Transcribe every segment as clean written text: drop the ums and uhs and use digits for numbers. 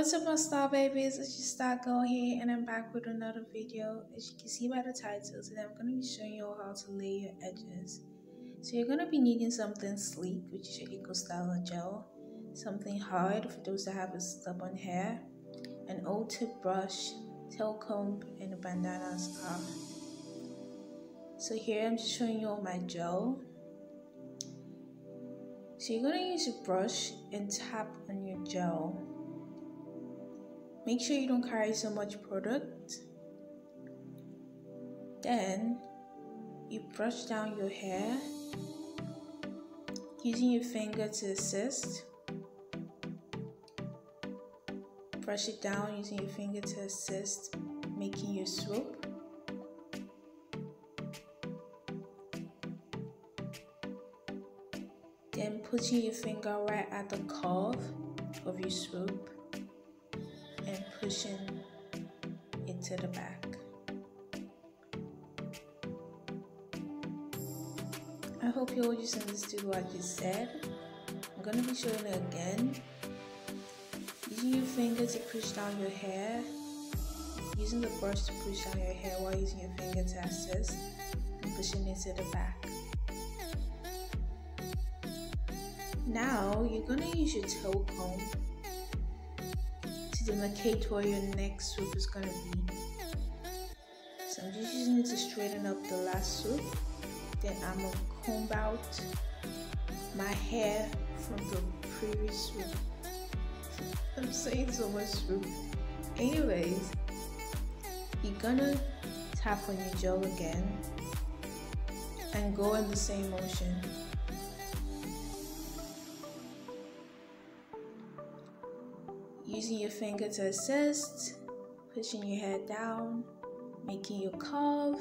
What's up my star babies, it's your StarGirl here and I'm back with another video. As you can see by the title, today I'm going to be showing you all how to lay your edges. So you're going to be needing something sleek, which is your Eco Styler gel, something hard for those that have a stubborn hair, an old tip brush, tail comb, and a bandana scarf. So here I'm just showing you all my gel. So you're going to use your brush and tap on your gel. Make sure you don't carry so much product. Then you brush down your hair using your finger to assist. Brush it down using your finger to assist, making your swoop. Then putting your finger right at the curve of your swoop and pushing it to the back. I hope you all just understood what I just said. I'm going to be showing it again. Using your finger to push down your hair, using the brush to push down your hair while using your finger to assist, and pushing it to the back. Now you're going to use your tail comb to demarcate where your next swoop is going to be. So I'm just using it to straighten up the last swoop. Then I'm going to comb out my hair from the previous swoop. I'm saying so much swoop. Anyways, you're going to tap on your gel again and go in the same motion. Using your finger to assist, pushing your hair down, making your curve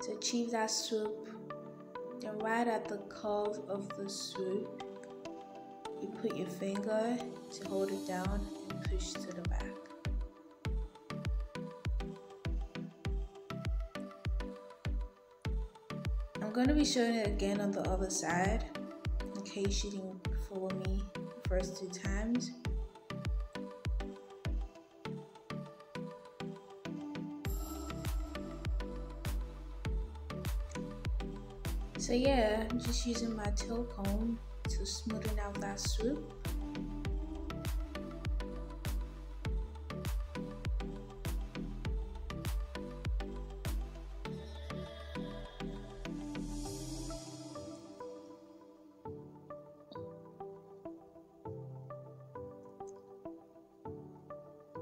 to achieve that swoop. Then right at the curve of the swoop, you put your finger to hold it down and push to the back. I'm going to be showing it again on the other side in case you didn't follow me the first 2 times. So yeah, I'm just using my tail comb to smoothen out that swoop.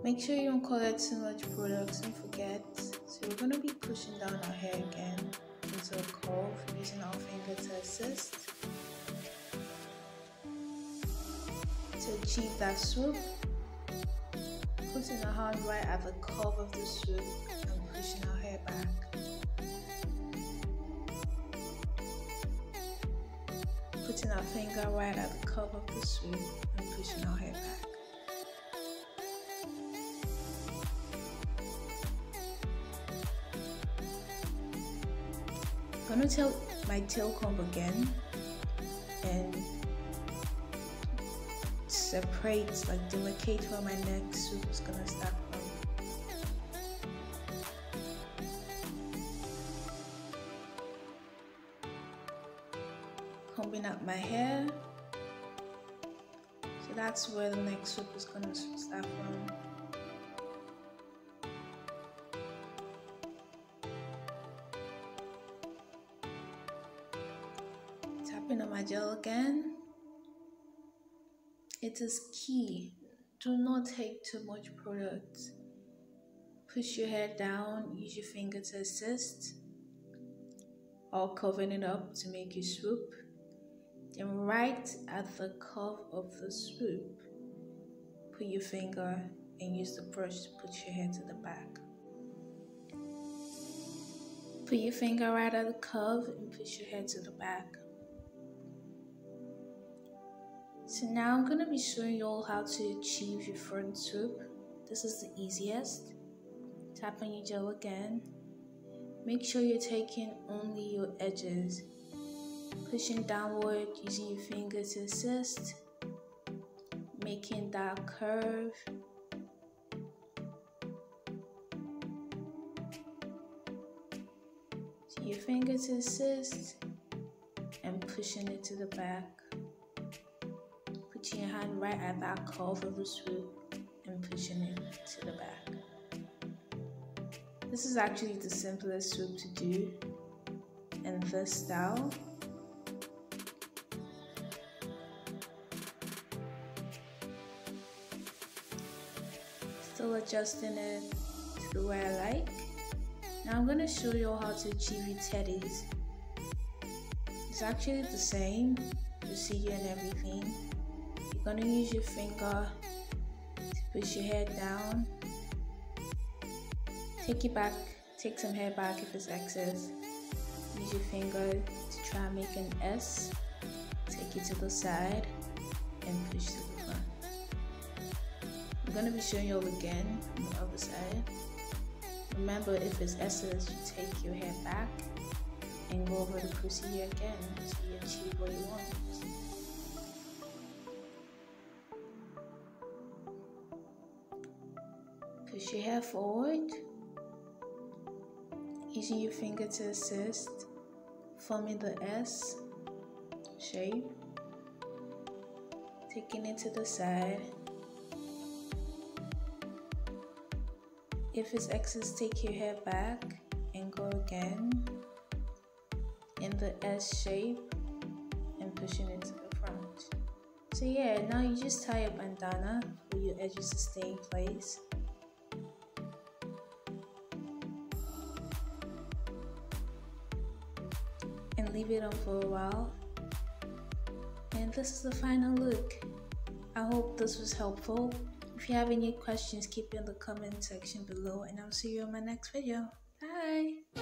Make sure you don't collect too much products and forget. So we're going to be pushing down our hair again into a curve using our finger to assist to achieve that swoop. Putting our hand right at the curve of the swoop and pushing our hair back. Putting our finger right at the curve of the swoop and pushing our hair back. I'm going to take my tail comb again and separate, like demarcate where my next swoop is going to start from. Combing out my hair, so that's where the next swoop is going to start from. Tapping on my gel again. It is key, do not take too much product. Push your hair down, use your finger to assist, or covering it up to make you swoop. Then right at the curve of the swoop, put your finger and use the brush to put your hair to the back. Put your finger right at the curve and push your hair to the back. So now I'm going to be showing you all how to achieve your front swoop. This is the easiest. Tap on your gel again. Make sure you're taking only your edges. Pushing downward using your finger to assist. making that curve. So your finger to assist and pushing it to the back. Putting your hand right at that curve of the swoop and pushing it to the back. This is actually the simplest swoop to do in this style. Still adjusting it to the way I like. Now I'm going to show you how to achieve your teddies. It's actually the same procedure and everything. You're going to use your finger to push your hair down. Take it back, take some hair back if it's excess. Use your finger to try and make an S. Take it to the side and push to the front. I'm going to be showing you all again on the other side. Remember, if it's excess, you take your hair back and go over the procedure again until you achieve what you want. Push your hair forward, using your finger to assist, forming the S shape, taking it to the side. If it's excess, take your hair back and go again in the S shape and pushing it to the front. So yeah, now you just tie a bandana for your edges to stay in place. And leave it on for a while. And this is the final look. I hope this was helpful. If you have any questions, keep it in the comment section below, and I'll see you in my next video. Bye!